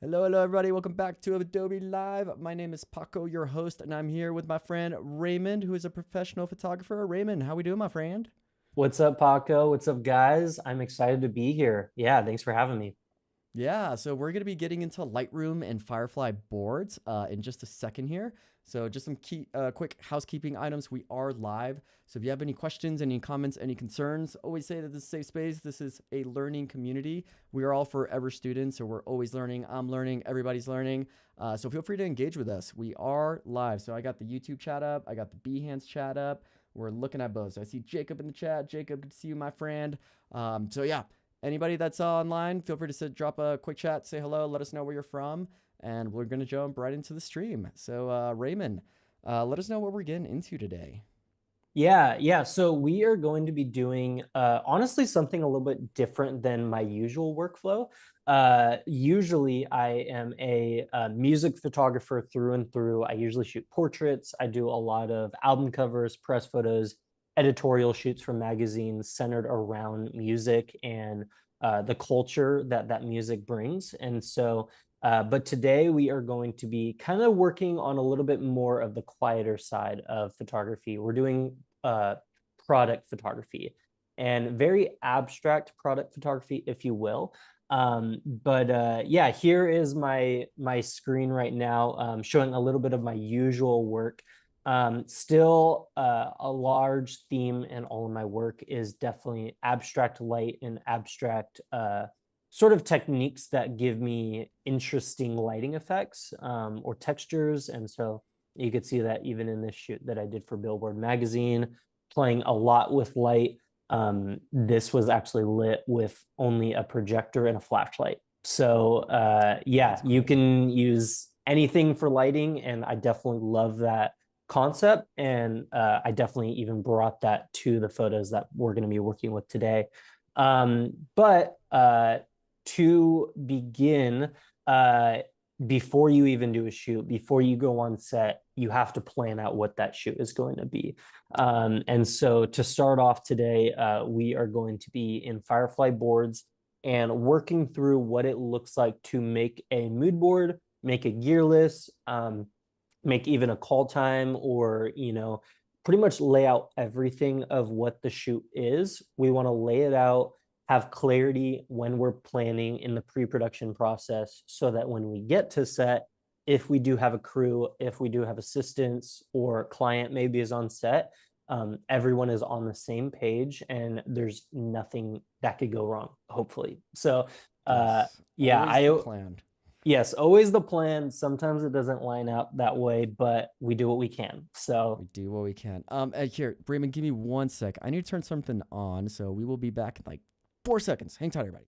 Hello, everybody. Welcome back to Adobe Live. My name is Paco, your host, and I'm here with my friend Raymond, who is a professional photographer. Raymond, how we doing, my friend? What's up, Paco? What's up, guys? I'm excited to be here. Yeah, thanks for having me. Yeah, so we're going to be getting into Lightroom and Firefly boards in just a second here. So just some quick housekeeping items. We are live. So if you have any questions, any comments, any concerns, always say that this is a safe space. This is a learning community. We are all forever students, so we're always learning. I'm learning. Everybody's learning. So feel free to engage with us. We are live. So I got the YouTube chat up. I got the Behance chat up. We're looking at both. So I see Jacob in the chat. Jacob, good to see you, my friend. So yeah, anybody that's online, feel free to drop a quick chat, say hello, let us know where you're from, and we're going to jump right into the stream. So, Raymond, let us know what we're getting into today. Yeah. So we are going to be doing honestly something a little bit different than my usual workflow. Usually I am a music photographer through and through. I usually shoot portraits. I do a lot of album covers, press photos, editorial shoots for magazines centered around music and the culture that that music brings. But today we are going to be kind of working on a little bit more of the quieter side of photography. We're doing product photography and very abstract product photography, if you will. Yeah, here is my screen right now, showing a little bit of my usual work. Still, a large theme in all of my work is definitely abstract light and abstract sort of techniques that give me interesting lighting effects or textures. And so you could see that even in this shoot that I did for Billboard magazine, playing a lot with light. This was actually lit with only a projector and a flashlight. Yeah, That's you cool. can use anything for lighting, and I definitely love that concept. And I definitely even brought that to the photos that we're going to be working with today. But to begin, before you even do a shoot, before you go on set, you have to plan out what that shoot is going to be. And so to start off today, we are going to be in Firefly Boards and working through what it looks like to make a mood board, make a gear list, make even a call time, or, pretty much lay out everything of what the shoot is. We want to lay it out, have clarity when we're planning in the pre-production process so that when we get to set, if we do have a crew, if we do have assistants or client maybe is on set, everyone is on the same page and there's nothing that could go wrong, hopefully. Yes, Yeah, always the plan. yes, always the plan. Sometimes it doesn't line up that way, but we do what we can. We do what we can. Here, Raymond, give me 1 sec. I need to turn something on, so we will be back in like 4 seconds. Hang tight, everybody.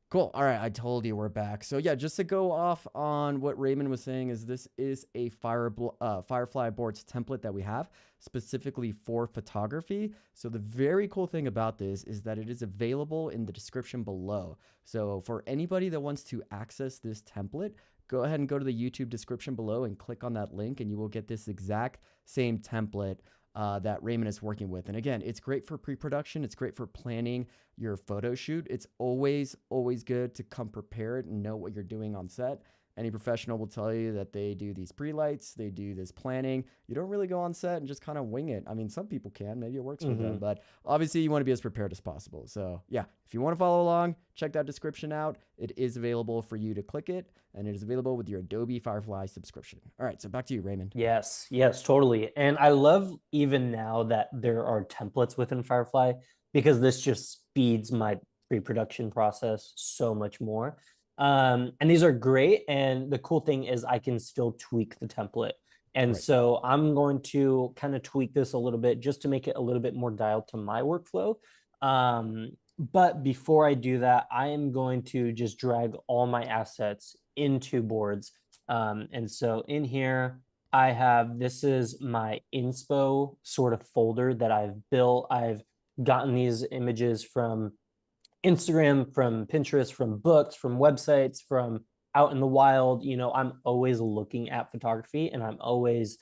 Cool. All right, I told you we're back. So yeah, just to go off on what Raymond was saying is this is a Firefly Boards template that we have specifically for photography. So the very cool thing about this is that it is available in the description below. So for anybody that wants to access this template, go ahead and go to the YouTube description below and click on that link and you will get this exact same template that Raymond is working with. And again, it's great for pre-production. It's great for planning your photo shoot. It's always good to come prepared and know what you're doing on set. Any professional will tell you that they do these pre-lights, they do this planning. You don't really go on set and just kind of wing it. I mean, some people can, maybe it works for them, Mm-hmm. but obviously you want to be as prepared as possible. So yeah, if you want to follow along, check that description out. It is available for you to click it, and it is available with your Adobe Firefly subscription. All right, so back to you, Raymond. Yes, totally. And I love even now that there are templates within Firefly because this just speeds my pre-production process so much more. And these are great. And the cool thing is I can still tweak the template. And Right. so I'm going to kind of tweak this a little bit just to make it a little bit more dialed to my workflow. But before I do that, I am going to just drag all my assets into boards. And so in here, I have, this is my inspo sort of folder that I've built. I've gotten these images from Instagram, from Pinterest, from books, from websites, from out in the wild. I'm always looking at photography and I'm always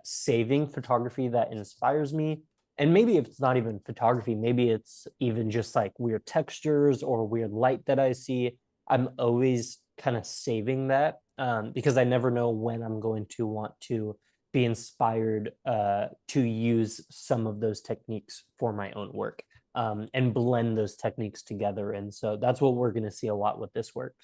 saving photography that inspires me. And maybe if it's not even photography, maybe it's even just like weird textures or weird light that I see. I'm always kind of saving that because I never know when I'm going to want to be inspired to use some of those techniques for my own work and blend those techniques together. And so that's what we're going to see a lot with this work.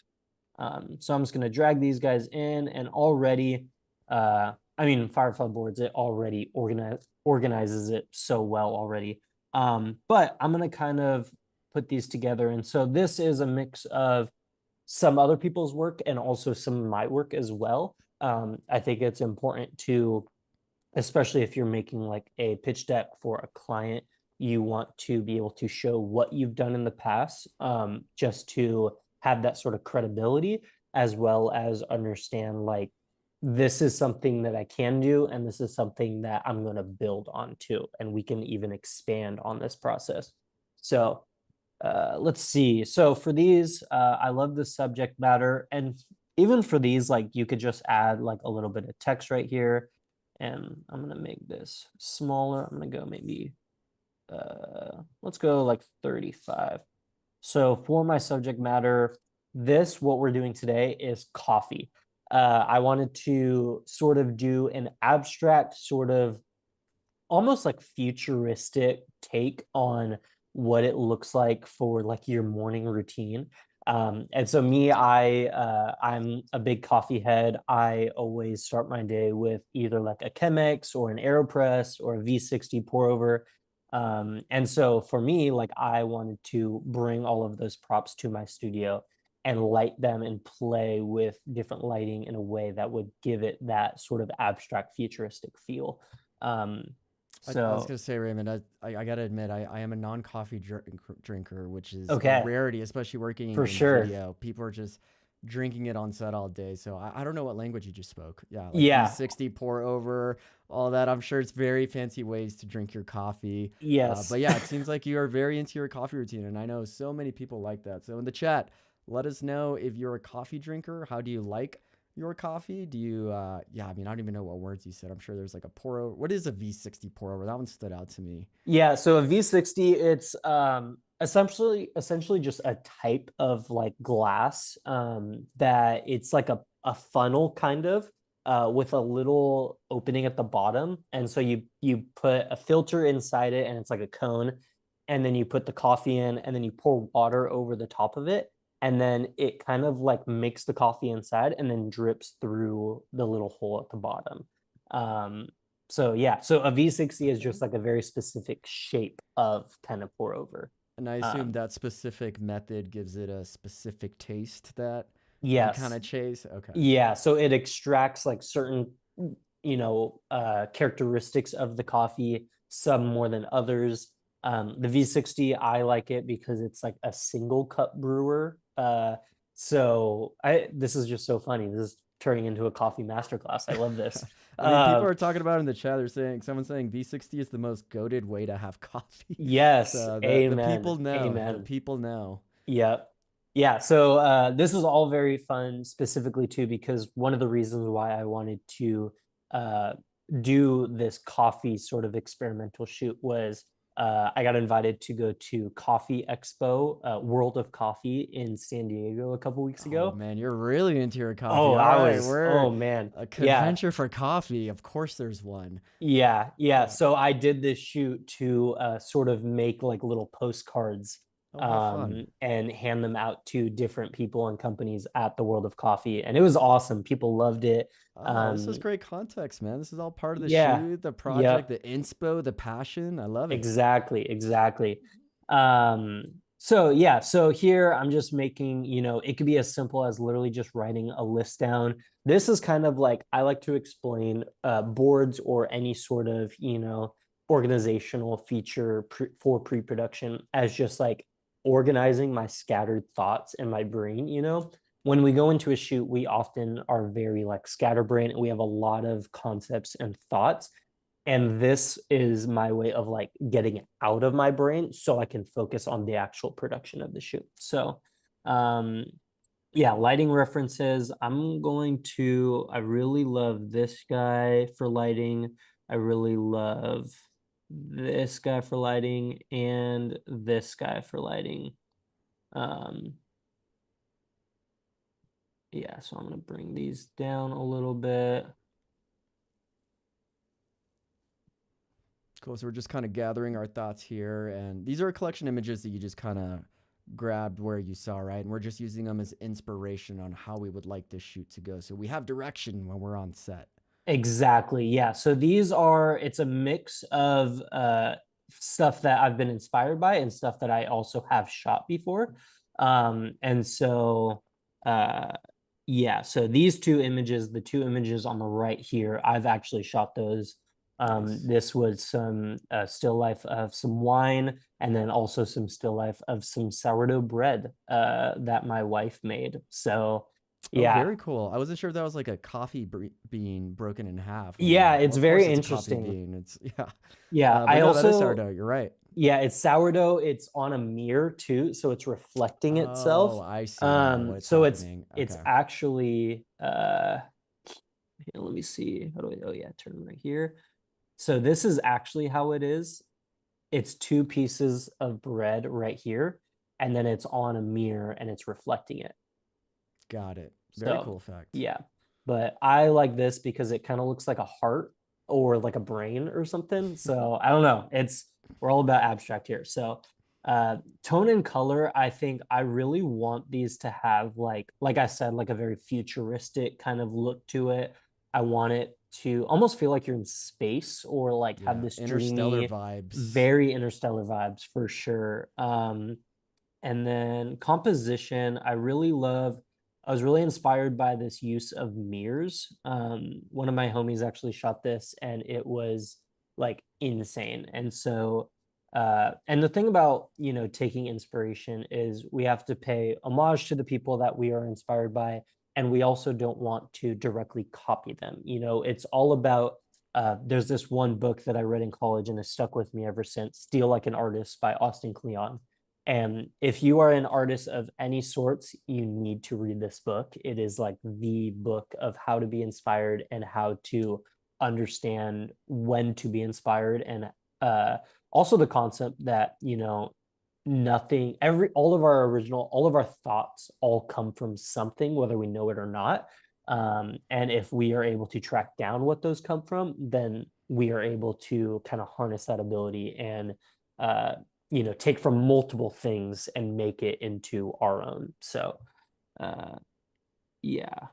So I'm just going to drag these guys in, and already, I mean, Firefly Boards, it already organizes it so well already. But I'm going to kind of put these together. And so this is a mix of some other people's work and also some of my work as well. I think it's important to, especially if you're making like a pitch deck for a client, you want to be able to show what you've done in the past, just to have that sort of credibility, as well as understand like this is something that I can do and this is something that I'm going to build onto, and we can even expand on this process. So let's see. So for these, I love the subject matter, and even for these, like you could just add like a little bit of text right here, and I'm going to make this smaller. I'm going to go maybe let's go like 35. So for my subject matter, what we're doing today is coffee. I wanted to sort of do an abstract, sort of almost like futuristic take on what it looks like for like your morning routine. And so me, I'm a big coffee head. I always start my day with either like a Chemex or an AeroPress or a V60 pour over. And so for me, like I wanted to bring all of those props to my studio and light them and play with different lighting in a way that would give it that sort of abstract futuristic feel. I was So gonna say, Raymond, I gotta admit, I am a non-coffee drinker, which is a okay, rarity, especially working for in sure. video. People are just drinking it on set all day. So I don't know what language you just spoke. Yeah, like Yeah. V60 pour over, all that. I'm sure it's very fancy ways to drink your coffee. Yes. But yeah, it seems like you are very into your coffee routine, and I know so many people like that. So in the chat, let us know if you're a coffee drinker. How do you like your coffee? Do you yeah, I mean, I don't even know what words you said. I'm sure there's like a pour over. What is a V60 pour over? That one stood out to me. Yeah, so a V60, it's essentially just a type of like glass that it's like a funnel kind of with a little opening at the bottom. And so you put a filter inside it and it's like a cone, and then you put the coffee in and then you pour water over the top of it, and then it kind of like makes the coffee inside and then drips through the little hole at the bottom. Um, so yeah, so a V60 is just like a very specific shape of kind of pour over. And I assume Um, that specific method gives it a specific taste that you kind yes, of chase. Okay. yeah. So it extracts like certain, characteristics of the coffee, some more than others. The V60, I like it because it's like a single cup brewer. So this is just so funny. This is turning into a coffee masterclass. I love this. I mean, people Uh, are talking about it in the chat. They're saying someone's saying V60 is the most goaded way to have coffee. yes, So the amen, people know. The amen. people know. Yeah. Yeah. So this is all very fun specifically too, because one of the reasons why I wanted to uh, do this coffee sort of experimental shoot was I got invited to go to Coffee Expo, World of Coffee in San Diego a couple weeks Oh ago. man, you're really into your Oh, coffee. All right, we're oh man. a Yeah. convention for coffee. Of course, there's one. Yeah. Yeah. Yeah. So I did this shoot to sort of make like little postcards Oh, how fun. and hand them out to different people and companies at the World of Coffee. And it was awesome. People loved it. Oh, this is Um, great context, man. This is all part of the yeah. shoot, the project, Yep. the inspo, the passion. I love it. Exactly, exactly. So yeah, so here I'm just making, it could be as simple as literally just writing a list down. This is kind of like I like to explain boards or any sort of, organizational feature for pre-production as just like organizing my scattered thoughts in my brain, When we go into a shoot, we often are very like scatterbrained and we have a lot of concepts and thoughts, and this is my way of like getting it out of my brain so I can focus on the actual production of the shoot. So um Yeah, lighting references. I really love this guy for lighting. I really love this guy for lighting and this guy for lighting. Um, yeah, so I'm gonna bring these down a little bit. Cool. So we're just kind of gathering our thoughts here, and these are a collection images that you just kind of grabbed where you saw, right? And we're just using them as inspiration on how we would like this shoot to go. So we have direction when we're on set. Exactly. Yeah. So it's a mix of stuff that I've been inspired by and stuff that I also have shot before. And so uh yeah, so these two images, the two images on the right here, I've actually shot those. Nice. This was some still life of some wine, and then also some still life of some sourdough bread that my wife made. So Oh, yeah, very cool. I wasn't sure if that was like a coffee bean broken in half. I'm yeah, like, well, it's of course very it's a coffee interesting. bean. It's yeah. Yeah, But I no, that is also sourdough. You're right. yeah, it's sourdough. It's on a mirror too, so it's reflecting Oh, itself. I see now what's So it's happening. it's Okay. actually here, let me see. How do I, oh yeah, turn right here. So this is actually how it is. It's two pieces of bread right here, and then it's on a mirror and it's reflecting it. Got it. Very So cool fact. yeah, but I like this because it kind of looks like a heart or like a brain or something. So I don't know. We're all about abstract here. So tone and color, I think I really want these to have like I said, like a very futuristic kind of look to it. I want it to almost feel like you're in space or like have Yeah. this Interstellar dreamy, vibes. very interstellar vibes for sure. And then composition, I was really inspired by this use of mirrors. One of my homies actually shot this and it was like insane. And so, and the thing about, taking inspiration is we have to pay homage to the people that we are inspired by. And we also don't want to directly copy them. It's all about, there's this one book that I read in college and has stuck with me ever since, Steal Like an Artist by Austin Kleon. And if you are an artist of any sorts, you need to read this book. It is like the book of how to be inspired and how to understand when to be inspired. And uh, also the concept that, nothing, all of our thoughts all come from something, whether we know it or not. And if we are able to track down what those come from, then we are able to kind of harness that ability and uh, take from multiple things and make it into our own. So uh yeah.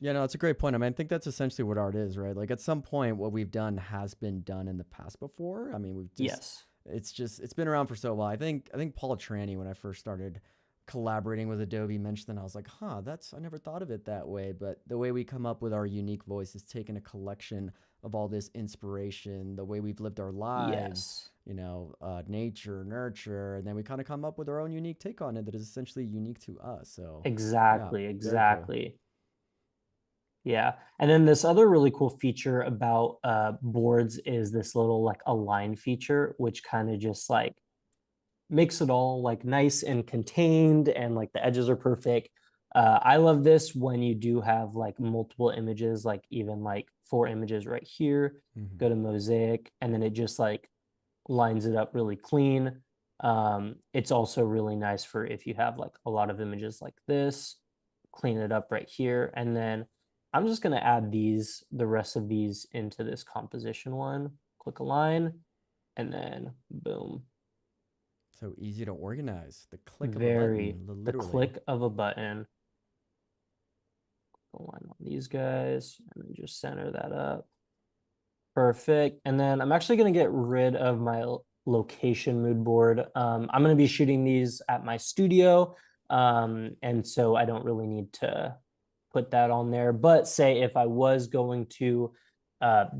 Yeah, no, it's a great point. I mean, I think that's essentially what art is, right? Like at some point, what we've done has been done in the past before. I mean, Yes. it's been around for so long. I think Paul Tranny, when I first started collaborating with Adobe, mentioned that. I was like, huh, I never thought of it that way. But the way we come up with our unique voice is taking a collection of all this inspiration, the way we've lived our lives, Yes. nature, nurture, and then we kind of come up with our own unique take on it that is essentially unique to us. So, yeah, Exactly. very cool. Exactly. Yeah. And then this other really cool feature about boards is this little like align feature, which kind of just like makes it all like nice and contained and like the edges are perfect. I love this when you do have like multiple images, like even like four images right here. Hmm. Go to mosaic, and then it just like lines it up really clean. It's also really nice for if you have like a lot of images like this, clean it up right here. And then I'm just going to add the rest of these into this composition one. Click align, and then boom. So easy to organize. The click of a Very, button, the literally. click of a button. Align on these guys, and then just center that up. Perfect. And then I'm actually going to get rid of my location mood board. I'm going to be shooting these at my studio. And so I don't really need to put that on there. But say if I was going to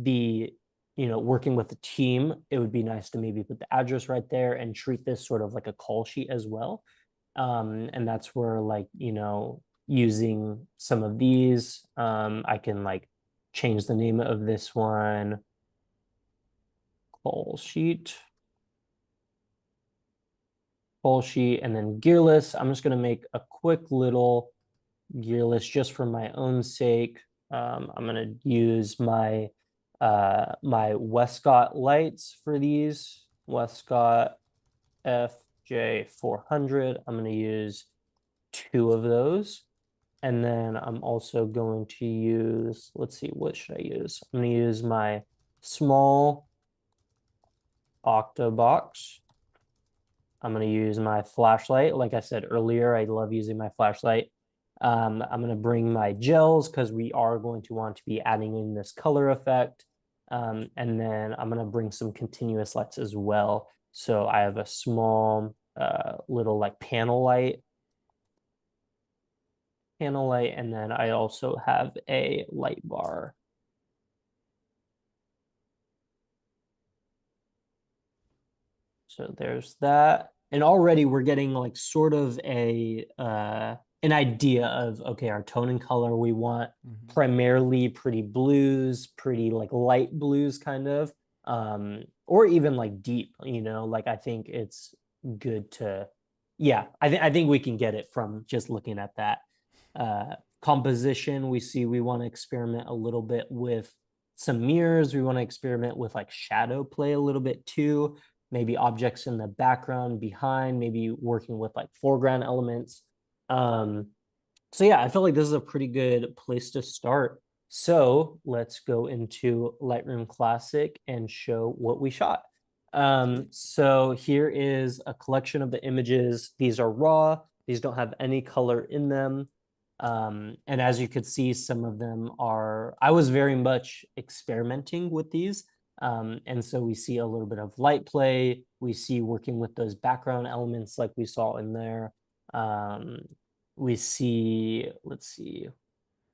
be, working with a team, it would be nice to maybe put the address right there and treat this sort of like a call sheet as well. And that's where like, using some of these, I can like change the name of this one, call sheet, and then gearless. I'm just going to make a quick little gear list just for my own sake. I'm gonna use my my Westcott lights for these. Westcott FJ400. I'm gonna use 2 of those. And then I'm also going to use, let's see, what should I use? I'm going to use my small octa box. I'm going to use my flashlight. Like I said earlier, I love using my flashlight. I'm going to bring my gels because we are going to want to be adding in this color effect. And then I'm going to bring some continuous lights as well. So I have a small little like panel light, and then I also have a light bar. So there's that. And already we're getting like sort of a an idea of, okay, our tone and color we want primarily pretty blues, pretty like light blues kind of, or even like deep, you know, like I think it's good to, yeah, I think we can get it from just looking at that. Composition, we see we want to experiment a little bit with some mirrors. We want to experiment with like shadow play a little bit too, maybe objects in the background behind, maybe working with like foreground elements. So yeah, I feel like this is a pretty good place to start. So let's go into Lightroom Classic and show what we shot. So here is a collection of the images. These are raw. These don't have any color in them. And as you could see, some of them are, I was very much experimenting with these. And so we see a little bit of light play. We see working with those background elements like we saw in there. We see, let's see.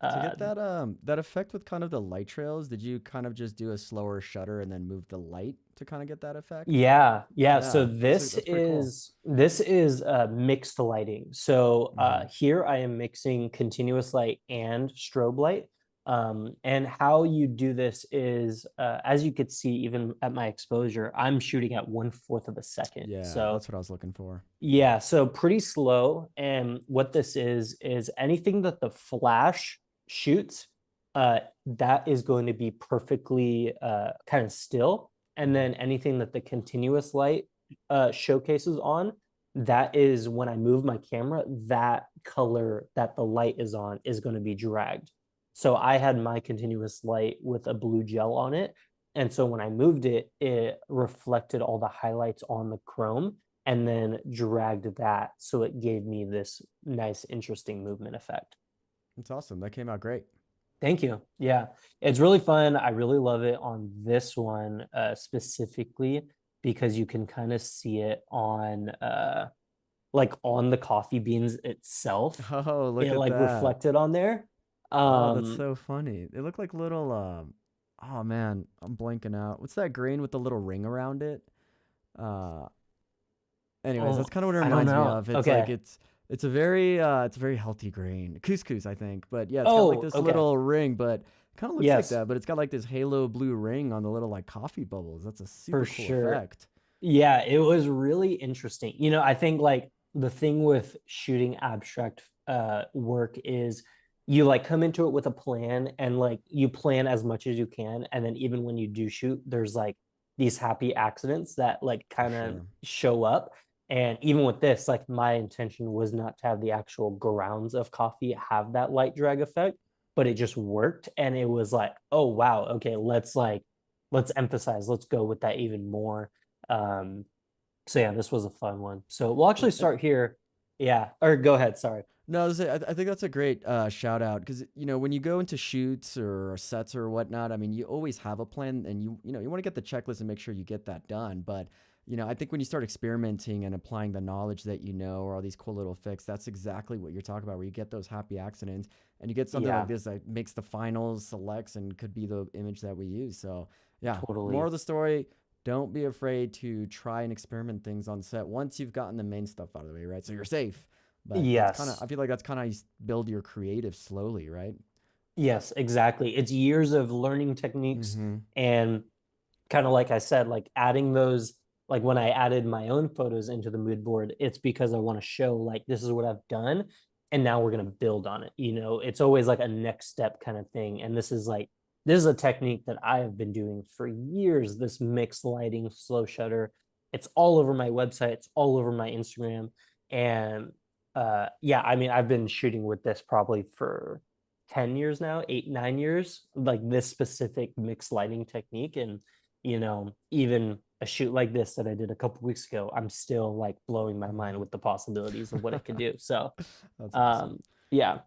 To get that effect with kind of the light trails, did you kind of just do a slower shutter and then move the light to kind of get that effect? Yeah. So Yeah, that's pretty cool. this is mixed lighting. So here I am mixing continuous light and strobe light. And how you do this is, as you could see, even at my exposure, I'm shooting at 1/4 of a second. Yeah, So that's what I was looking for. yeah, so pretty slow. And what this is anything that the flash shoots, that is going to be perfectly kind of still. And then anything that the continuous light showcases on, that is when I move my camera, that color that the light is on is going to be dragged. So I had my continuous light with a blue gel on it. And so when I moved it, it reflected all the highlights on the chrome and then dragged that. So it gave me this nice, interesting movement effect. It's awesome. That came out great. Thank you. Yeah, it's really fun. I really love it on this one specifically because you can kind of see it on like on the coffee beans itself. Oh, look It at like that. reflected on there. Oh, that's Um, so funny. They look like little oh man, I'm blanking out. What's that grain with the little ring around it? Uh anyways, that's oh, kind of what it I don't reminds me know. of. It's like Okay. it's a very healthy grain. Couscous, I think. But yeah, it's got like Oh, this okay. little ring, but kind of looks like Yes, that, but it's got like this halo blue ring on the little like coffee bubbles. That's a for super cool sure. effect. Yeah, it was really interesting. You know, I think like the thing with shooting abstract work is you like come into it with a plan and like you plan as much as you can. And then even when you do shoot, there's like these happy accidents that like For kind of sure. show up. And even with this, like my intention was not to have the actual grounds of coffee have that light drag effect, but it just worked. And it was like, oh wow, okay, let's emphasize, let's go with that even more. um, so yeah, this was a fun one. So we'll Yeah, actually start here. Yeah, or go ahead. Sorry. no, I think that's a great shout out because you know when you go into shoots or sets or whatnot, I mean you always have a plan and you know you want to get the checklist and make sure you get that done. But you know I think when you start experimenting and applying the knowledge that you know or all these cool little fix, that's exactly what you're talking about. Where you get those happy accidents and you get something like Yeah, this that makes the finals selects and could be the image that we use. So yeah, more totally. of the story. Don't be afraid to try and experiment things on set once you've gotten the main stuff out of the way, right? So you're safe. But that's kind of, Yes. I feel like that's kind of how you build your creative slowly, right? Yes, exactly. It's years of learning techniques Mm-hmm. and kind of like I said, like adding those, like when I added my own photos into the mood board, it's because I want to show like this is what I've done. and now we're going to build on it. You know, it's always like a next step kind of thing. And this is a technique that I have been doing for years, this mixed lighting slow shutter. It's all over my website, it's all over my Instagram. And yeah, I mean, I've been shooting with this probably for 10 years now, 8, 9 years, like this specific mixed lighting technique. And, you know, even a shoot like this that I did a couple weeks ago, I'm still like blowing my mind with the possibilities of what it could do. So, That's awesome. yeah,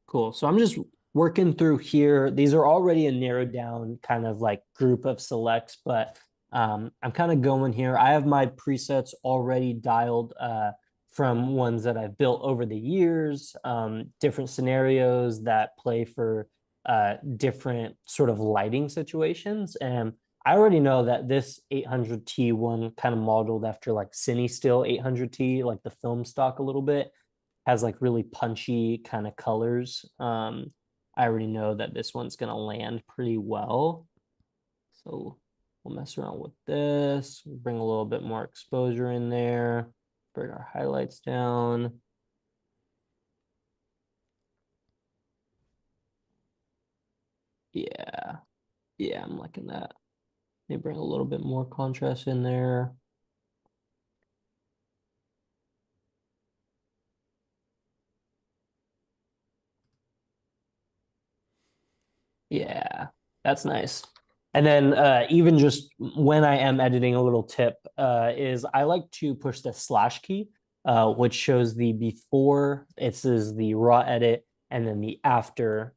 cool. So I'm just working through here. These are already a narrowed down kind of like group of selects, but I'm kind of going here. I have my presets already dialed from ones that I've built over the years, different scenarios that play for different sort of lighting situations. And I already know that this 800T one kind of modeled after like Cine Still 800T, like the film stock a little bit, has like really punchy kind of colors. I already know that this one's gonna land pretty well. So we'll mess around with this, bring a little bit more exposure in there, bring our highlights down. Yeah, yeah, I'm liking that. Maybe bring a little bit more contrast in there. Yeah, that's nice. And then even just when I am editing, a little tip is I like to push the slash key, which shows the before, it says the raw edit, and then the after.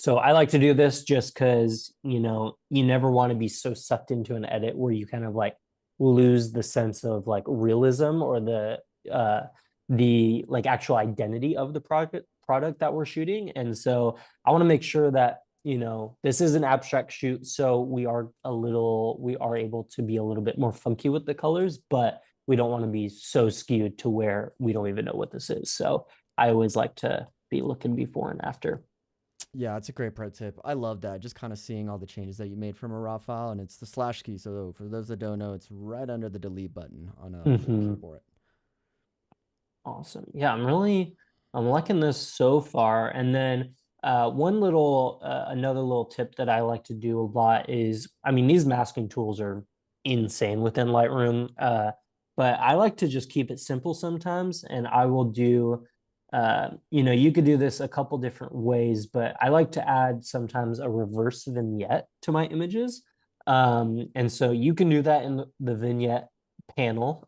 So I like to do this just because, you know, you never want to be so sucked into an edit where you kind of like lose the sense of like realism or the like actual identity of the product that we're shooting. And so I want to make sure that, you know, this is an abstract shoot, so we are able to be a little bit more funky with the colors, but we don't want to be so skewed to where we don't even know what this is. So I always like to be looking before and after. Yeah, it's a great pro tip. I love that. Just kind of seeing all the changes that you made from a raw file, and it's the slash key. So for those that don't know, it's right under the delete button on your Mm-hmm. keyboard. Awesome. Yeah, I'm liking this so far. And then another little tip that I like to do a lot is, I mean, these masking tools are insane within Lightroom, but I like to just keep it simple sometimes. And I will do, you know, you could do this a couple different ways, but I like to add sometimes a reverse vignette to my images. And so you can do that in the vignette panel.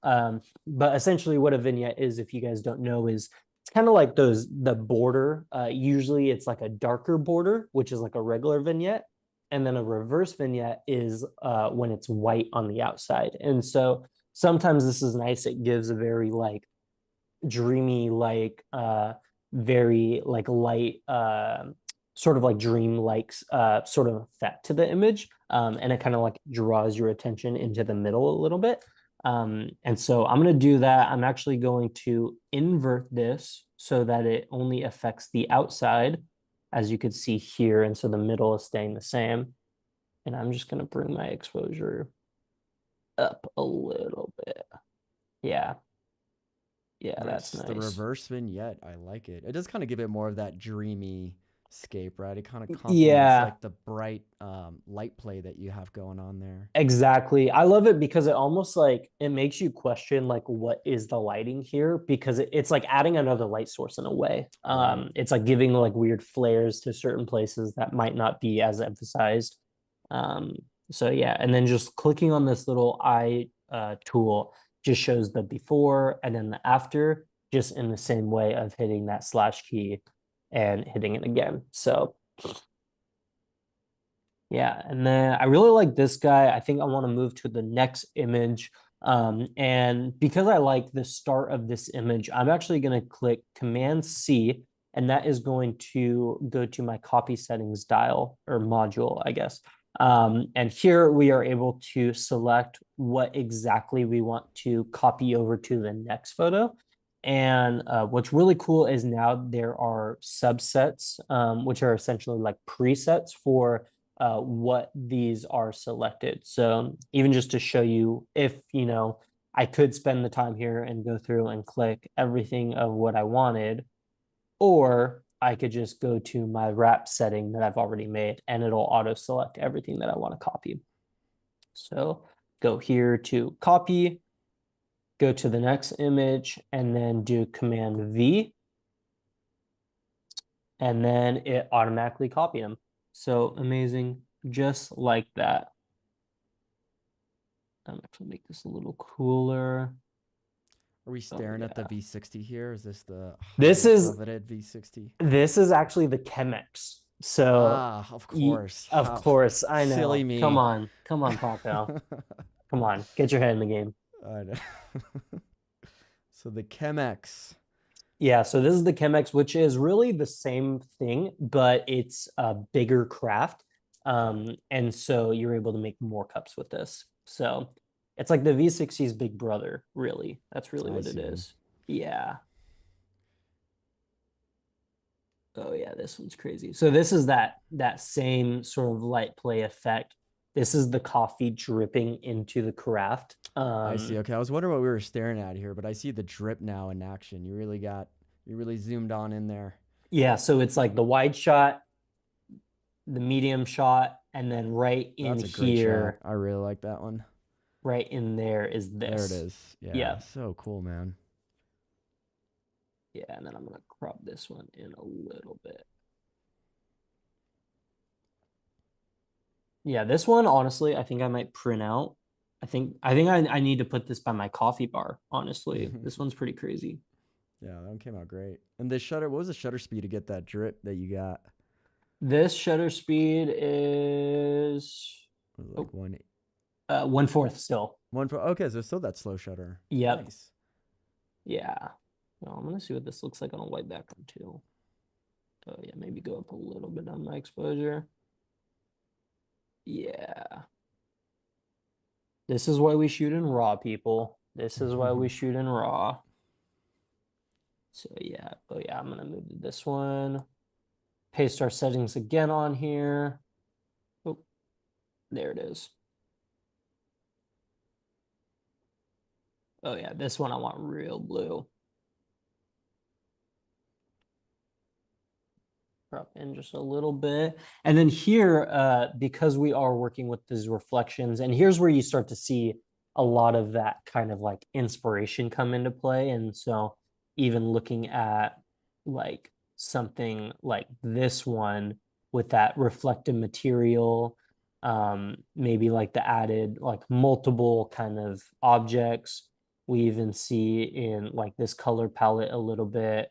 But essentially, what a vignette is, if you guys don't know, is it's kind of like the border. Usually, it's like a darker border, which is like a regular vignette, and then a reverse vignette is when it's white on the outside. And so sometimes this is nice. It gives a very like dreamy, like very like light, sort of like dream like sort of effect to the image, and it kind of like draws your attention into the middle a little bit. And so I'm going to do that. I'm actually going to invert this so that it only affects the outside, as you could see here. And so the middle is staying the same. And I'm just going to bring my exposure up a little bit. Yeah. Yeah, that's Nice. The nice. reverse vignette. I like it. It does kind of give it more of that dreamy scape, right? It kind of complements Yeah, like the bright light play that you have going on there. exactly. I love it because it almost like it makes you question like what is the lighting here, because it's like adding another light source in a way. Right. It's like giving like weird flares to certain places that might not be as emphasized. Um, so yeah, and then just clicking on this little eye tool just shows the before and then the after, just in the same way of hitting that slash key and hitting it again. So yeah, and then I really like this guy. I think I want to move to the next image. And because I like the start of this image, I'm actually going to click Command C, and that is going to go to my copy settings dial or module, I guess. And here we are able to select what exactly we want to copy over to the next photo. And what's really cool is now there are subsets, which are essentially like presets for what these are selected. So even just to show you, if you know I could spend the time here and go through and click everything of what I wanted, or I could just go to my wrap setting that I've already made and it'll auto select everything that I want to copy. So go here to copy, go to the next image, and then do Command V. And then it automatically copied them. So amazing, just like that. I'm going to make this a little cooler. Are we staring at the V60 here? Is this the This highly is coveted V60? this is actually the Chemex. So Of course. of course, I Silly know. me. Come on, Paco. Come on, get your head in the game. I know. So the Chemex. Yeah, so this is the Chemex, which is really the same thing, but it's a bigger craft. And so you're able to make more cups with this. So it's like the V60's big brother, really. That's really what it is. Yeah. Oh yeah, this one's crazy. So this is that same sort of light play effect. This is the coffee dripping into the craft. I see. Okay, I was wondering what we were staring at here, but I see the drip now in action. You really zoomed on in there. Yeah, so it's like the wide shot, the medium shot, and then right in That's a great shot. here, I really like that one. right in there is this. There it is. Yeah. So cool, man. Yeah, and then I'm gonna crop this one in a little bit. Yeah, this one, honestly, I think I might print out. I need to put this by my coffee bar, honestly. This one's pretty crazy. Yeah, that one came out great. And this shutter, what was the shutter speed to get that drip that you got? This shutter speed is Like 1/4 still. Okay, so still that slow shutter. Yep. Nice. Yeah. Well, I'm gonna see what this looks like on a white background too. Oh yeah, maybe go up a little bit on my exposure. Yeah. This is why we shoot in RAW, people. This is why we shoot in RAW. So yeah, oh yeah, I'm gonna move to this one. Paste our settings again on here. Oh, there it is. Oh yeah, this one I want real blue. Drop in just a little bit. And then here, because we are working with these reflections, and here's where you start to see a lot of that kind of like inspiration come into play. And so even looking at like something like this one with that reflective material, maybe like the added like multiple kind of objects. We even see in like this color palette a little bit.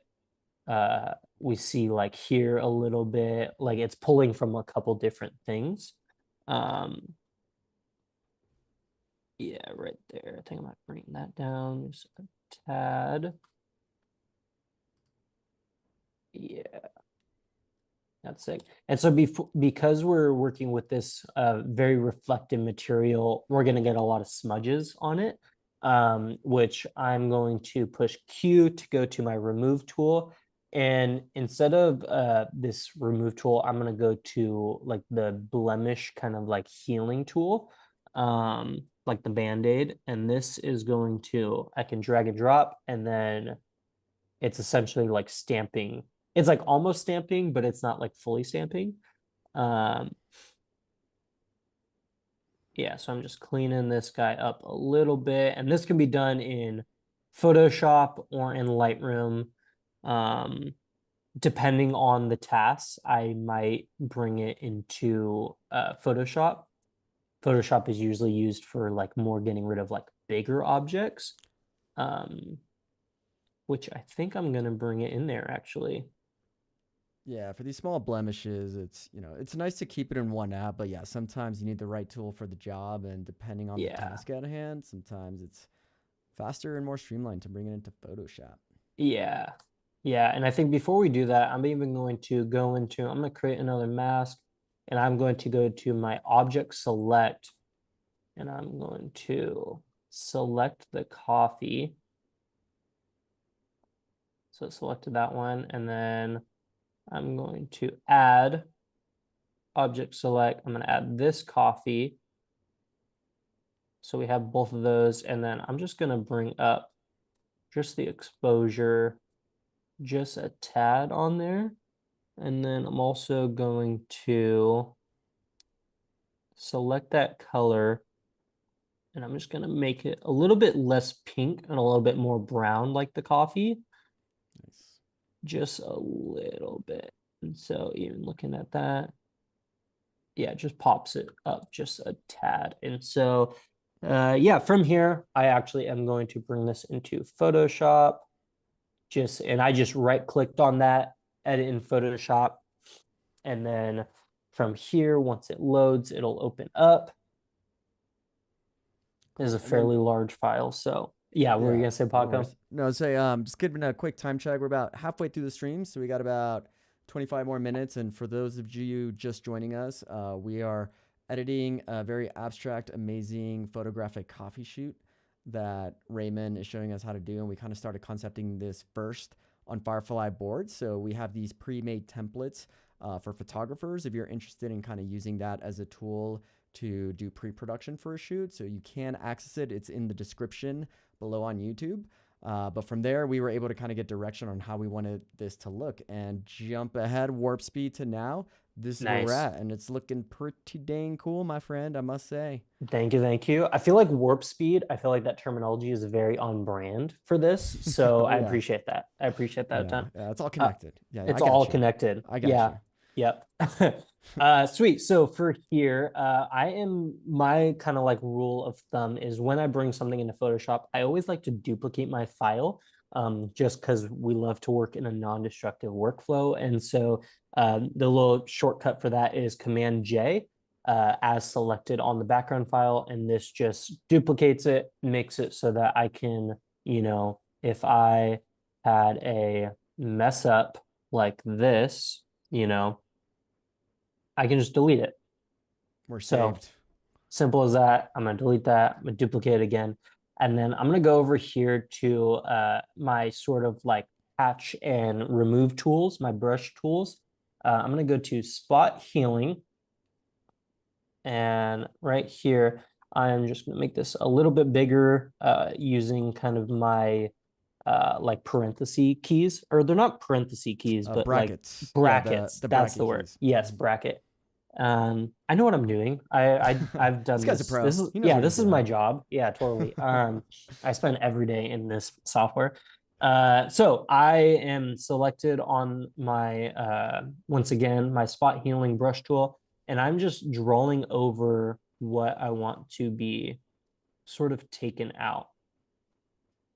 We see like here a little bit, like it's pulling from a couple different things. Yeah, right there. I think I might bring that down just a tad. Yeah, that's it. And so because we're working with this very reflective material, we're going to get a lot of smudges on it, which I'm going to push Q to go to my remove tool. And instead of this remove tool, I'm going to go to like the blemish kind of like healing tool, like the Band-Aid. And this is going to, I can drag and drop, and then it's essentially like stamping. It's like almost stamping, but it's not like fully stamping. Yeah, so I'm just cleaning this guy up a little bit. And this can be done in Photoshop or in Lightroom. Depending on the tasks, I might bring it into Photoshop. Photoshop is usually used for like more getting rid of like bigger objects, which I think I'm going to bring it in there actually. Yeah, for these small blemishes, it's nice to keep it in one app, but yeah, sometimes you need the right tool for the job, and depending on the task at hand, sometimes it's faster and more streamlined to bring it into Photoshop. Yeah. Yeah, and I think before we do that, I'm even going to go into, I'm going to create another mask, and I'm going to go to my object select, and I'm going to select the coffee. So selected that one, and then I'm going to add object select. I'm going to add this coffee. So we have both of those. And then I'm just going to bring up just the exposure just a tad on there. And then I'm also going to select that color, and I'm just going to make it a little bit less pink and a little bit more brown like the coffee. Nice. Just a little bit. And so even looking at that, yeah, it just pops it up just a tad. And so, yeah, from here, I actually am going to bring this into Photoshop. And I just right clicked on that, edit in Photoshop. And then from here, once it loads, it'll open up. Is a fairly large file. So yeah, what were you Yeah, gonna say, no Paco? worries. No, say just giving a quick time check. We're about halfway through the stream, so we got about 25 more minutes. And for those of you just joining us, we are editing a very abstract, amazing photographic coffee shoot that Raymond is showing us how to do. And we kind of started concepting this first on Firefly Boards. So we have these pre-made templates for photographers if you're interested in kind of using that as a tool to do pre-production for a shoot. So you can access it. It's in the description below on YouTube. But from there, we were able to kind of get direction on how we wanted this to look and jump ahead warp speed to now. This is where we're Nice. at, and it's looking pretty dang cool, my friend, I must say. Thank you, thank you. I feel like warp speed, I feel like that terminology is very on brand for this. So Oh I yeah, appreciate that. I appreciate that a yeah, ton. yeah. It's all Uh, connected. Yeah, I it's all got you. connected. I got Yeah. you. Yep. Sweet. So for here, my kind of like rule of thumb is when I bring something into Photoshop, I always like to duplicate my file, just because we love to work in a non-destructive workflow. And so the little shortcut for that is Command J, as selected on the background file. And this just duplicates it, makes it so that I can, if I had a mess up like this, I can just delete it. We're So saved. simple as that. I'm going to delete that. I'm going to duplicate it again. And then I'm going to go over here to my sort of like patch and remove tools, my brush tools. I'm going to go to spot healing. And right here, I'm just going to make this a little bit bigger using kind of my like parenthesis keys, or they're not parenthesis keys, but like Brackets. Yeah, brackets. the That's bracket the word. keys. Yes, bracket. I know what I'm doing. I've done This guy's a this. pro. This is, He knows yeah, what he's this is my doing. job. Yeah, totally. I spend every day in this software. So I am selected on my once again my spot healing brush tool, and I'm just drawing over what I want to be sort of taken out.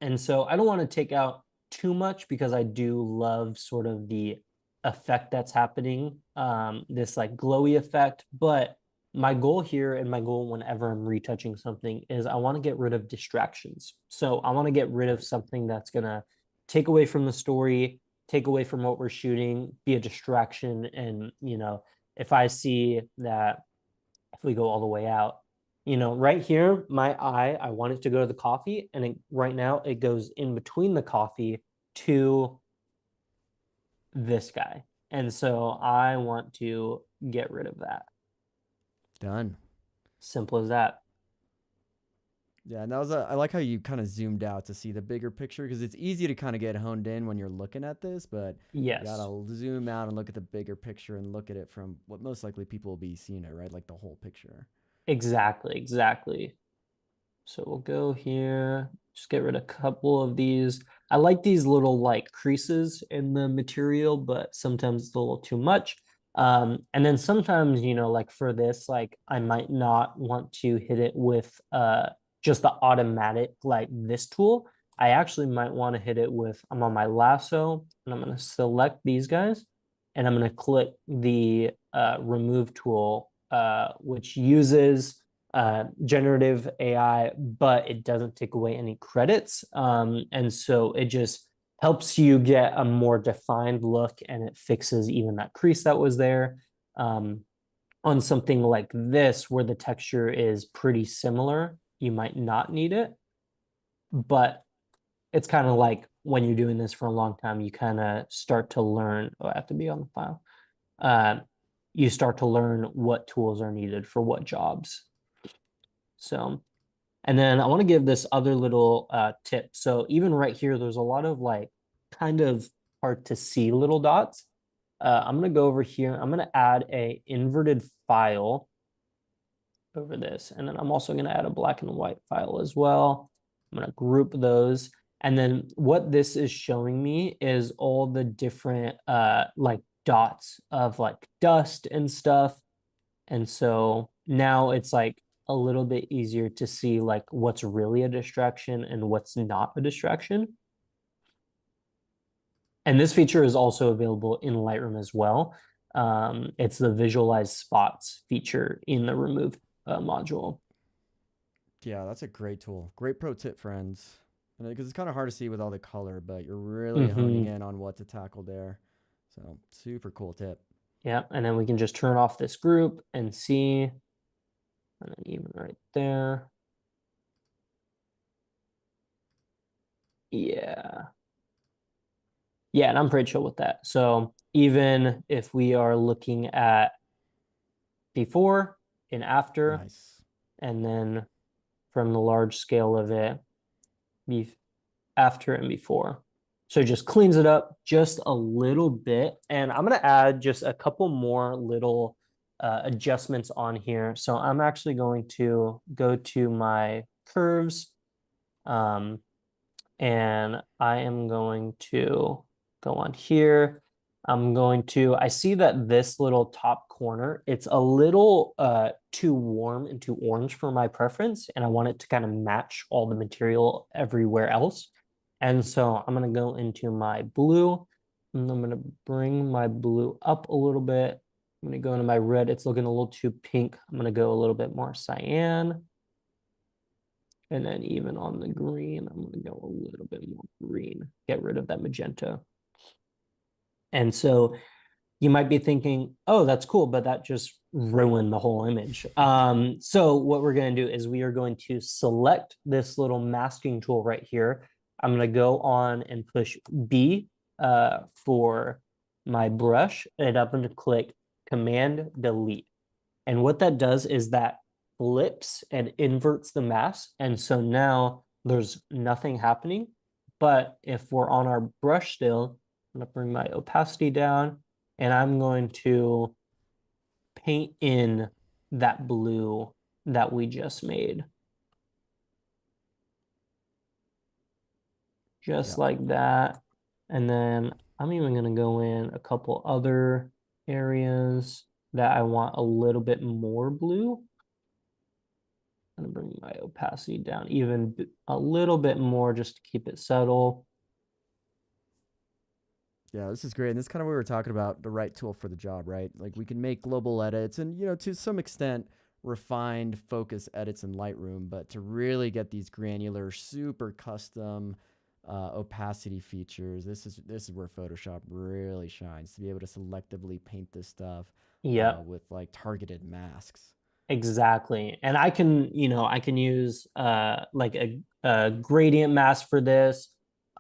And so I don't want to take out too much because I do love sort of the effect that's happening, this like glowy effect. But my goal here and my goal whenever I'm retouching something is I want to get rid of distractions. So I want to get rid of something that's going to take away from the story, take away from what we're shooting, be a distraction. And, if I see that if we go all the way out, right here, my eye, I want it to go to the coffee. And right now it goes in between the coffee to this guy. And so I want to get rid of that. Done. Simple as that. Yeah, and that was I like how you kind of zoomed out to see the bigger picture because it's easy to kind of get honed in when you're looking at this, but you Yes, gotta zoom out and look at the bigger picture and look at it from what most likely people will be seeing it, right? Like the whole picture. exactly, exactly. So we'll go here, just get rid of a couple of these. I like these little like creases in the material, but sometimes it's a little too much. And then sometimes, like for this, like I might not want to hit it with just the automatic like this tool. I actually might want to hit it with, I'm on my lasso and I'm going to select these guys and I'm going to click the remove tool, which uses generative AI, but it doesn't take away any credits. And so it just helps you get a more defined look and it fixes even that crease that was there. On something like this, where the texture is pretty similar, you might not need it. But it's kind of like when you're doing this for a long time, you kind of start to learn. Oh, I have to be on the file. You start to learn what tools are needed for what jobs. So And then I want to give this other little tip. So even right here, there's a lot of like kind of hard to see little dots. I'm going to go over here. I'm going to add a inverted file over this. And then I'm also going to add a black and white file as well. I'm going to group those. And then what this is showing me is all the different like dots of like dust and stuff. And so now it's like a little bit easier to see like what's really a distraction and what's not a distraction. And this feature is also available in Lightroom as well. It's the visualize spots feature in the remove module. Yeah, that's a great tool. Great pro tip, friends. Because it's kind of hard to see with all the color, but you're really honing Mm-hmm. in on what to tackle there. So super cool tip. Yeah, and then we can just turn off this group and see, and then even right there. Yeah. Yeah, and I'm pretty chill with that. So even if we are looking at before and after, Nice. and then from the large scale of it, after and before. So it just cleans it up just a little bit. And I'm going to add just a couple more little adjustments on here. So I'm actually going to go to my curves, um, and I am going to go on here. I see that this little top corner, it's a little too warm and too orange for my preference, and I want it to kind of match all the material everywhere else. And so I'm going to go into my blue, and I'm going to bring my blue up a little bit. I'm going to go into my red. It's looking a little too pink. I'm going to go a little bit more cyan. And then even on the green, I'm going to go a little bit more green, get rid of that magenta. And so you might be thinking, oh, that's cool, but that just ruined the whole image. So what we're going to do is we are going to select this little masking tool right here. I'm going to go on and push B for my brush, and I'm going to click Command Delete. And what that does is that flips and inverts the mask. And so now there's nothing happening. But if we're on our brush still, I'm going to bring my opacity down, and I'm going to paint in that blue that we just made. Just Yeah. like that. And then I'm even going to go in a couple other areas that I want a little bit more blue. I'm going to bring my opacity down even a little bit more just to keep it subtle. Yeah, this is great. And this is kind of what we were talking about, the right tool for the job, right? Like we can make global edits and, to some extent, refined focus edits in Lightroom, but to really get these granular, super custom opacity features, this is where Photoshop really shines, to be able to selectively paint this stuff Yeah, with like targeted masks. exactly. And I can use like a gradient mask for this.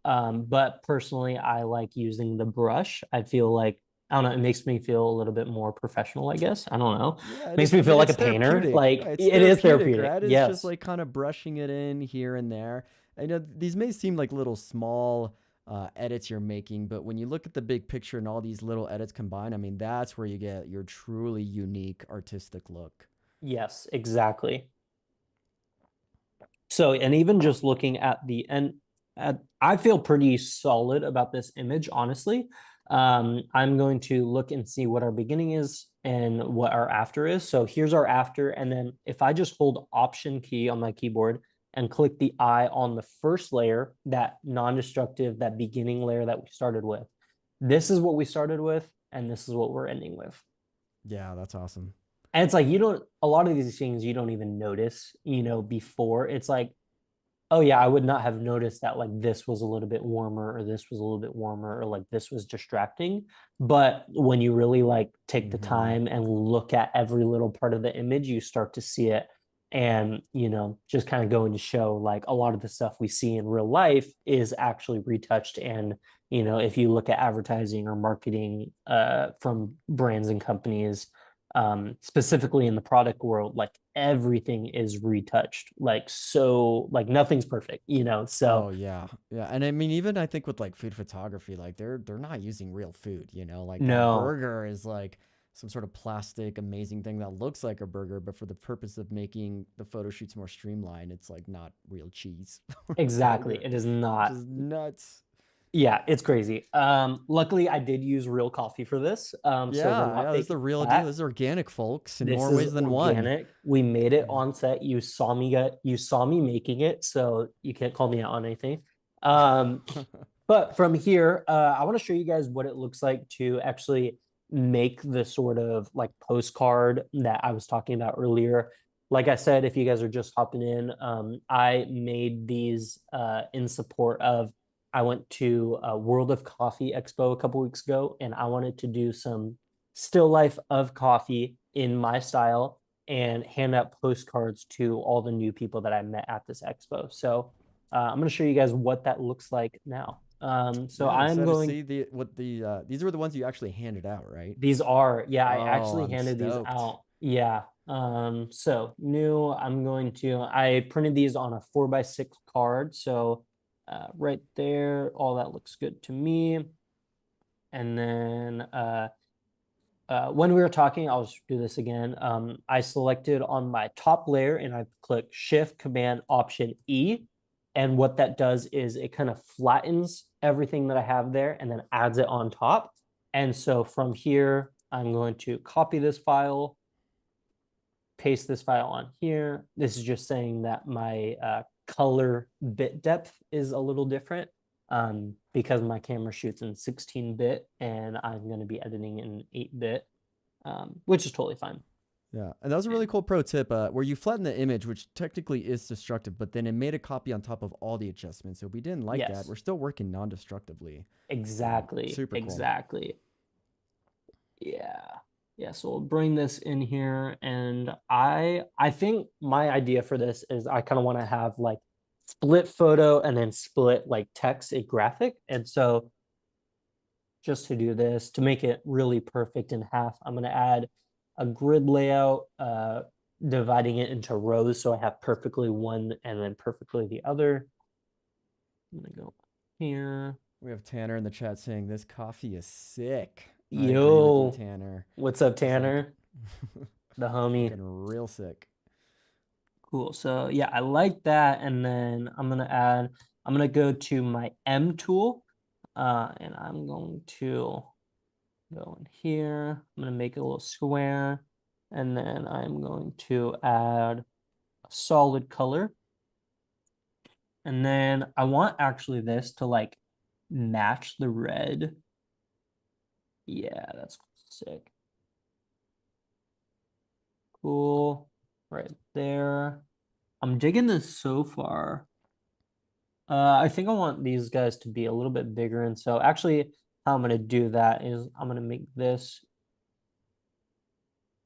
But personally, I like using the brush. I feel like, I don't know, it makes me feel a little bit more professional, I guess. I don't know. Yeah, it Makes is. me I feel mean, like a it's painter. therapeutic. Like Right? It's it is therapeutic, therapeutic. right? It's just Yes. like kind of brushing it in here and there. I know these may seem like little small edits you're making, but when you look at the big picture and all these little edits combined, I mean, that's where you get your truly unique artistic look. Yes, exactly. So, and even just looking at the end, I feel pretty solid about this image, honestly. I'm going to look and see what our beginning is and what our after is. So here's our after. And then if I just hold Option key on my keyboard and click the eye on the first layer, that non-destructive, that beginning layer that we started with, this is what we started with, and this is what we're ending with. Yeah, that's awesome. And it's like, a lot of these things you don't even notice, before. It's like, oh yeah, I would not have noticed that like this was a little bit warmer or this was a little bit warmer or like this was distracting. But when you really like take the Mm-hmm. time and look at every little part of the image, you start to see it. And, just kind of going to show like a lot of the stuff we see in real life is actually retouched. And, if you look at advertising or marketing from brands and companies, specifically in the product world, like everything is retouched, like so, like nothing's perfect, you know. Oh So yeah, yeah, and I mean, even I think with like food photography, like they're not using real food, you know, like that no, burger is like some sort of plastic amazing thing that looks like a burger, but for the purpose of making the photo shoots more streamlined, it's like not real cheese or exactly, burger, it is which not. is nuts. Yeah, it's crazy. Luckily I did use real coffee for this, so we're Yeah, not yeah, this is the baking real deal. flat. This is organic, folks, in This more is ways than one. organic. We made it Yeah. on set. You saw me making it, so you can't call me out on anything. Um, but from here, I want to show you guys what it looks like to actually make the sort of like postcard that I was talking about earlier. Like I said, if you guys are just hopping in, I made these in support of. I went to World of Coffee Expo a couple weeks ago, and I wanted to do some still life of coffee in my style and hand out postcards to all the new people that I met at this expo. So I'm going to show you guys what that looks like now. So Yeah, I'm I'm excited to going, see these were the ones you actually handed out, right? these are, yeah, I Oh, actually I'm handed these stoked. out. Yeah. So new, I printed these on a 4x6 card. So right there, all that looks good to me. And then when we were talking, I'll just do this again. I selected on my top layer and I click Shift Command Option E. And what that does is it kind of flattens everything that I have there and then adds it on top. And so from here, I'm going to copy this file, paste this file on here. This is just saying that my color bit depth is a little different because my camera shoots in 16-bit and I'm going to be editing in 8-bit, which is totally fine. Yeah, and that was a really cool pro tip where you flatten the image, which technically is destructive, but then it made a copy on top of all the adjustments. So if we didn't like that, Yes, we're still working non-destructively. exactly, Super cool. exactly. Yeah. Yeah, so we'll bring this in here and I think my idea for this is I kind of want to have like split photo and then split like text a graphic. And so just to do this, to make it really perfect in half, I'm going to add a grid layout, dividing it into rows so I have perfectly one and then perfectly the other. I'm going to go here. We have Tanner in the chat saying this coffee is sick. I agree with you, Yo, Tanner. what's up, It's like Tanner? The homie. looking real sick. Cool. So yeah, I like that. And then I'm gonna go to my M tool, and I'm going to go in here. I'm gonna make a little square, and then I'm going to add a solid color. And then I want actually this to like match the red. Yeah, that's sick. Cool. Right there. I'm digging this so far. I think I want these guys to be a little bit bigger. And so actually how I'm going to do that is I'm going to make this,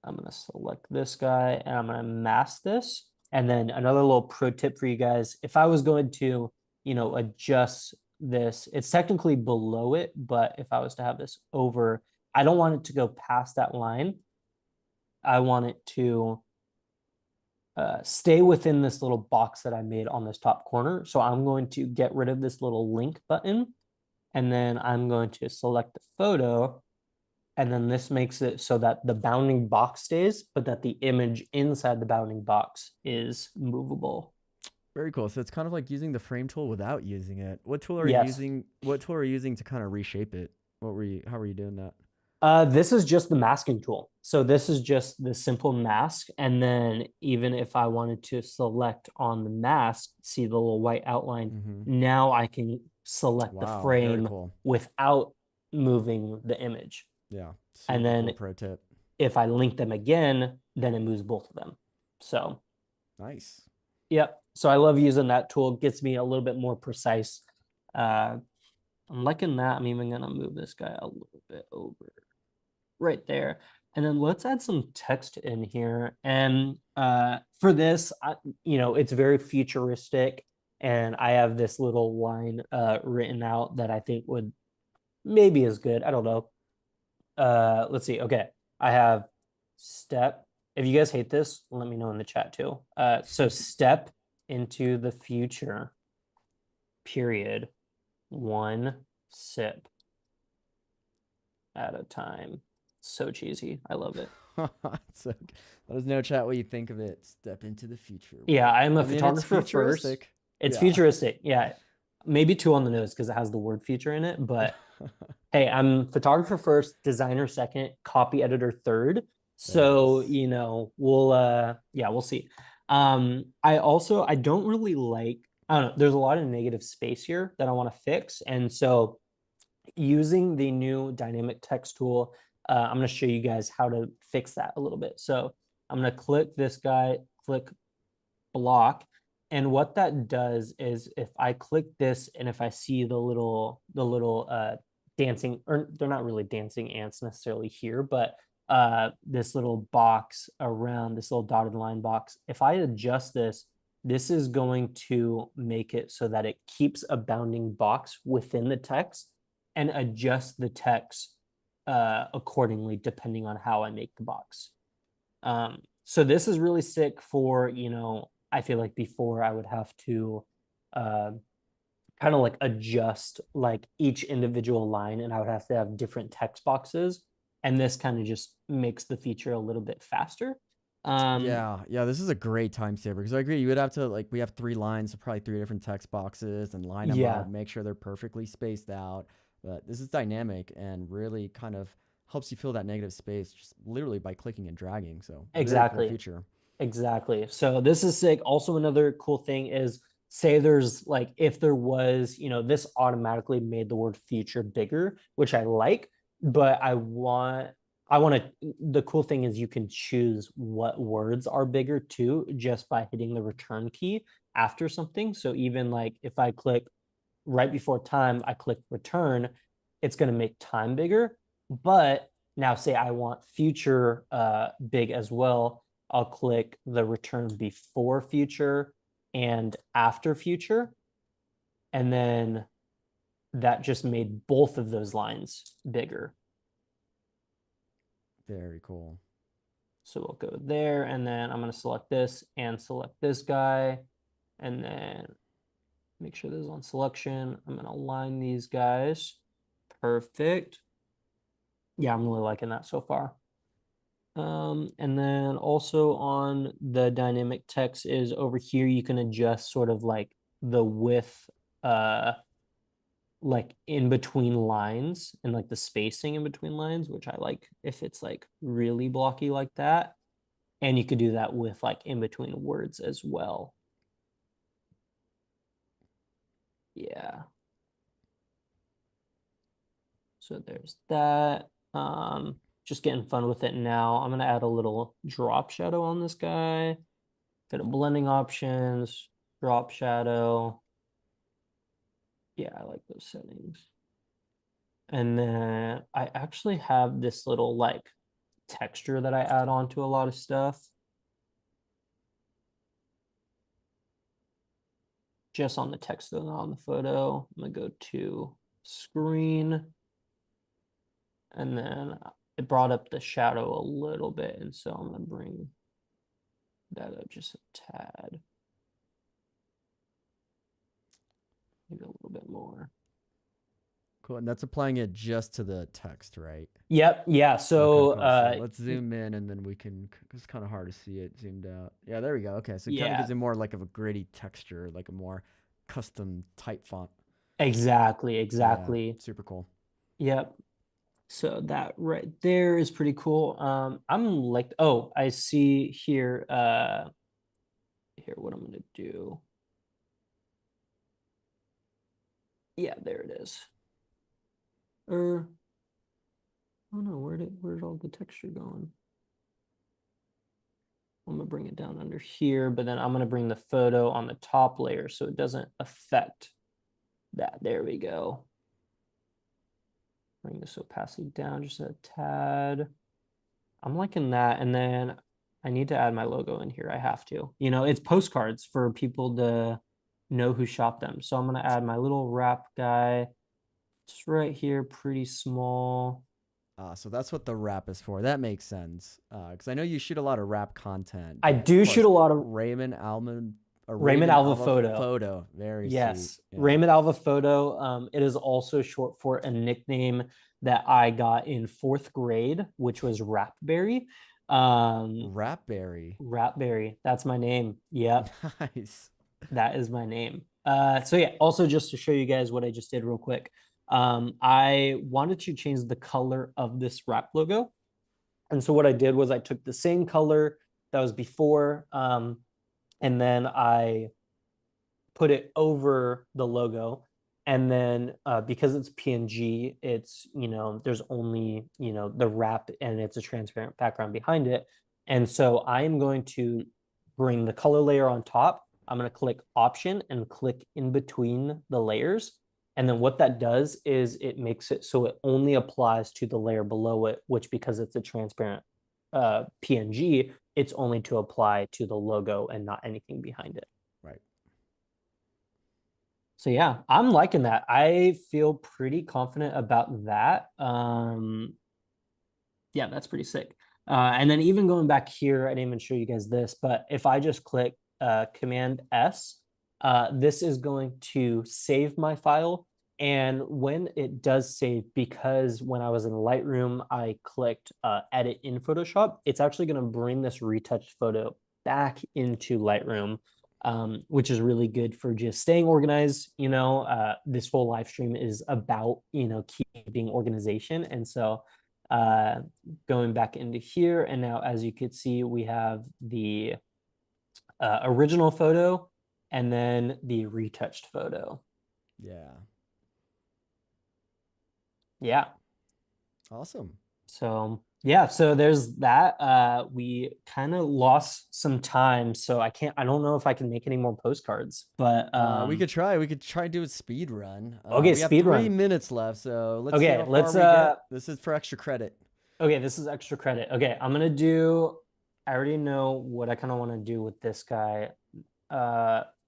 I'm going to select this guy and I'm going to mask this. And then another little pro tip for you guys, if I was going to, adjust this, it's technically below it, but if I was to have this over, I don't want it to go past that line. I want it to stay within this little box that I made on this top corner. So I'm going to get rid of this little link button, and then I'm going to select the photo. And then this makes it so that the bounding box stays, but that the image inside the bounding box is movable. Very cool. So it's kind of like using the frame tool without using it. What tool are you Yes. using? What tool are you using to kind of reshape it? How were you doing that? This is just the masking tool. So this is just the simple mask. And then even if I wanted to select on the mask, see the little white outline, Mm-hmm. now I can select the Wow, very frame cool. without moving the image. Yeah, And super cool then pro tip. if I link them again, then it moves both of them. So, Nice. yep. So I love using that tool. It gets me a little bit more precise. I'm liking that. I'm even going to move this guy a little bit over right there. And then let's add some text in here. And for this, it's very futuristic. And I have this little line written out that I think would maybe is good. I don't know. Let's see. Okay. I have step. If you guys hate this, let me know in the chat too. So step into the future, period, one sip at a time. So cheesy. I love it. So let us know, chat, what you think of it. Step into the future. Yeah, I am a I mean, it's photographer first. futuristic. It's Yeah. futuristic. Yeah. Maybe two on the nose because it has the word future in it. But hey, I'm photographer first, designer second, copy editor third. So, Nice. you know, we'll see. I don't really like, I don't know, there's a lot of negative space here that I want to fix. And so using the new dynamic text tool, I'm going to show you guys how to fix that a little bit. So I'm going to click this guy, click block. And what that does is if I click this and if I see the little dancing, or they're not really dancing ants necessarily here, but this little box around this little dotted line box, if I adjust this, this is going to make it so that it keeps a bounding box within the text and adjust the text accordingly depending on how I make the box. So this is really sick for, you know, I feel like before I would have to kind of like adjust like each individual line and I would have to have different text boxes. And this kind of just makes the feature a little bit faster. Yeah, this is a great time saver because I agree. You would have to, like, we have 3 lines, so probably 3 different text boxes, and line them Yeah, up, make sure they're perfectly spaced out. But this is dynamic and really kind of helps you fill that negative space just literally by clicking and dragging. So very cool exactly. feature. Exactly. So this is sick. Also, another cool thing is say there's like if there was, you know, this automatically made the word future bigger, which I like, but I want to the cool thing is you can choose what words are bigger too just by hitting the return key after something. So even like if I click right before time, I click return, it's going to make time bigger. But now say I want future big as well. I'll click the return before future and after future. And then that just made both of those lines bigger. Very cool. So we'll go there and then I'm going to select this and select this guy. And then make sure this is on selection. I'm going to align these guys. Perfect. Yeah, I'm really liking that so far. And then also on the dynamic text is over here, you can adjust sort of like the width, like in between lines and like the spacing in between lines, which I like if it's like really blocky like that. And you could do that with like in between words as well. Yeah. So there's that. Just getting fun with it now. I'm gonna add a little drop shadow on this guy. Go to blending options, drop shadow. Yeah, I like those settings. And then I actually have this little like texture that I add on to a lot of stuff. Just on the text though, not on the photo. I'm gonna go to screen. And then it brought up the shadow a little bit. And so I'm gonna bring that up just a tad. Maybe a little bit more. Cool. And that's applying it just to the text, right? Yep. Yeah. Okay, So, cool. So let's zoom in and then we can, it's kind of hard to see it zoomed out. Yeah, there we go. Okay. So it kind of yeah, gives it more like of a gritty texture, like a more custom type font. exactly. Yeah, Exactly. super cool. Yep. So that right there is pretty cool. I'm like, oh, I see here, here, what I'm gonna do. Yeah, there it is. Oh no, where'd all the texture going? I'm gonna bring it down under here, but then I'm gonna bring the photo on the top layer so it doesn't affect that. There we go. Bring this opacity down just a tad. I'm liking that. And then I need to add my logo in here. I have to. You know, it's postcards for people to know who shot them. So I'm gonna add my little wrap guy just right here, pretty small. So that's what the wrap is for. That makes sense. Because I know you shoot a lot of wrap content, I but of do shoot course, a lot of Raymond Alva, Raymond Raymond Alva Alva photo. photo. Very sweet. Yes, Yeah. Raymond Alva photo. It is also short for a nickname that I got in fourth grade, which was Rapberry. Rapberry. Rapberry. That's my name. Yep, Nice. that is my name. So yeah, also just to show you guys what I just did real quick. I wanted to change the color of this wrap logo. And so what I did was I took the same color that was before, and then I put it over the logo. And then because it's PNG, it's, there's only, the wrap and it's a transparent background behind it. And so I'm going to bring the color layer on top. I'm going to click Option and click in between the layers. And then what that does is it makes it so it only applies to the layer below it, which because it's a transparent PNG, it's only to apply to the logo and not anything behind it. Right. So yeah, I'm liking that. I feel pretty confident about that. Yeah, that's pretty sick. And then even going back here, I didn't even show you guys this, but if I just click Command S, this is going to save my file. And when it does save, because when I was in Lightroom, I clicked Edit in Photoshop, it's actually going to bring this retouched photo back into Lightroom, which is really good for just staying organized. This whole live stream is about, keeping organization. And so going back into here, and now as you could see, we have the original photo and then the retouched photo. Yeah. Yeah. Awesome. So yeah, so there's that. We kind of lost some time, so I don't know if I can make any more postcards, but we could try and do a speed run. Okay, We have speed 3 run. minutes left, so let's see Okay, how far let's we get. This is for extra credit. Okay, this is extra credit. Okay, I already know what I kind of want to do with this guy.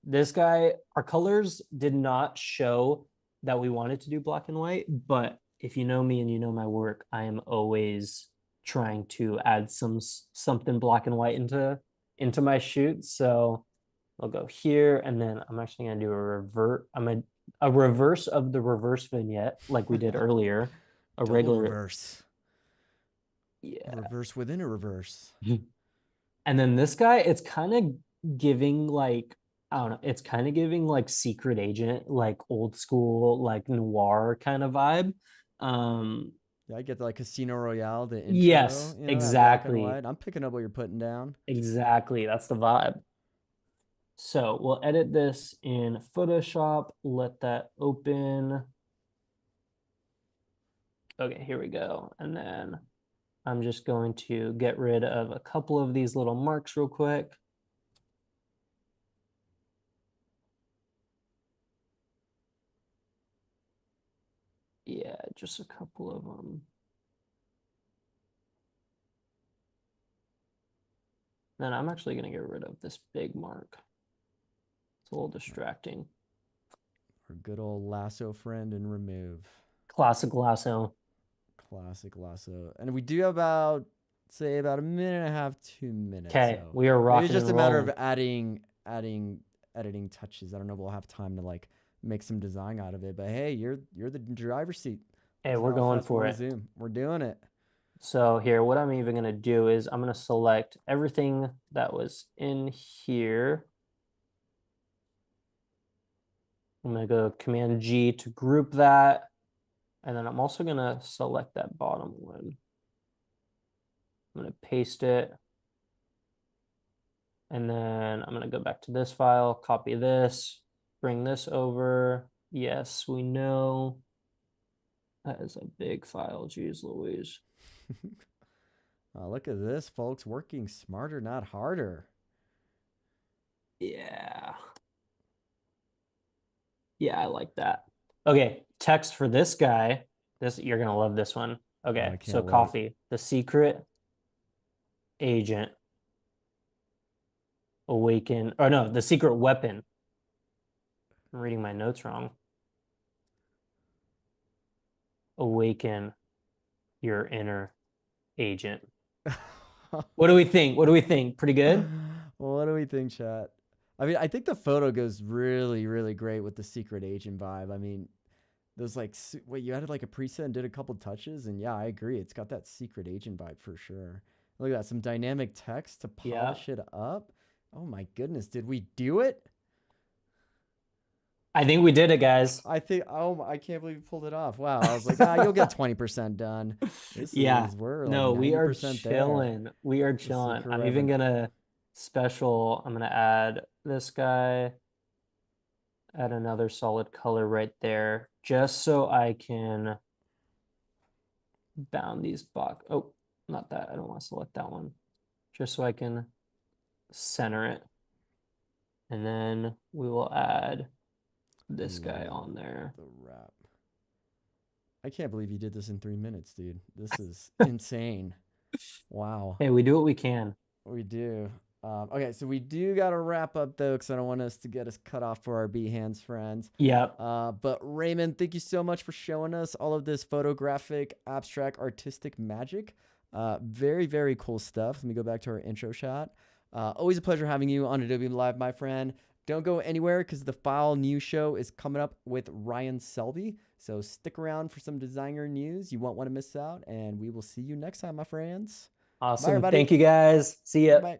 This guy, our colors did not show that we wanted to do black and white, but if you know me and you know my work, I am always trying to add something black and white into my shoot. So I'll go here, and then I'm actually gonna do a reverse of the reverse vignette like we did earlier. A Double regular reverse. Yeah. Reverse within a reverse. And then this guy, it's kind of giving like, I don't know, it's kind of giving like secret agent, like old school, like noir kind of vibe. Yeah, I get like Casino Royale, the intro. Yes, That black and exactly. white. I'm picking up what you're putting down. Exactly. That's the vibe. So we'll edit this in Photoshop. Let that open. Okay, here we go. And then I'm just going to get rid of a couple of these little marks real quick. Yeah, just a couple of them. Then I'm actually going to get rid of this big mark. It's a little distracting. Our good old lasso friend and remove. Classic lasso. Classic lasso. And we do have about a minute and a half, 2 minutes. Okay, so we are rocking. Maybe it's just a matter of adding editing touches. I don't know if we'll have time to like make some design out of it. But hey, you're the driver's seat. Hey, we're going for it. Zoom. We're doing it. So here, what I'm even going to do is I'm going to select everything that was in here. I'm going to go Command G to group that. And then I'm also going to select that bottom one. I'm going to paste it. And then I'm going to go back to this file, copy this, bring this over. Yes, we know. That is a big file. Jeez Louise. Look at this, folks. Working smarter, not harder. Yeah. Yeah, I like that. Okay, text for this guy. You're gonna love this one. Okay, so wait. coffee. The secret agent awaken. Or no, the secret weapon. I'm reading my notes wrong. Awaken your inner agent. What do we think? What do we think? Pretty good? Well, what do we think, chat? I mean, I think the photo goes really, really great with the secret agent vibe. I mean, there's like, wait, you added like a preset and did a couple touches, and yeah, I agree. It's got that secret agent vibe for sure. Look at that, some dynamic text to polish it up. Oh my goodness, did we do it? I think we did it, guys. I think, oh, I can't believe you pulled it off. Wow, I was like, you'll get 20% done. We're like 90% we are there. chilling. We are chilling. I'm even gonna I'm gonna add this guy, add another solid color right there, just so I can bound these box. Oh, not that. I don't want to select that one. Just so I can center it. And then we will add this guy on there. The wrap. I can't believe you did this in 3 minutes, dude. This is insane. Wow. Hey, we do what we can. We do. Okay, so we do got to wrap up, though, because I don't want us to get us cut off for our Behance friends. Yep. But Raymond, thank you so much for showing us all of this photographic, abstract, artistic magic. Very, very cool stuff. Let me go back to our intro shot. Always a pleasure having you on Adobe Live, my friend. Don't go anywhere because the File News Show is coming up with Ryan Selby. So stick around for some designer news. You won't want to miss out. And we will see you next time, my friends. Awesome. Bye, everybody. Thank you, guys. See ya. Bye.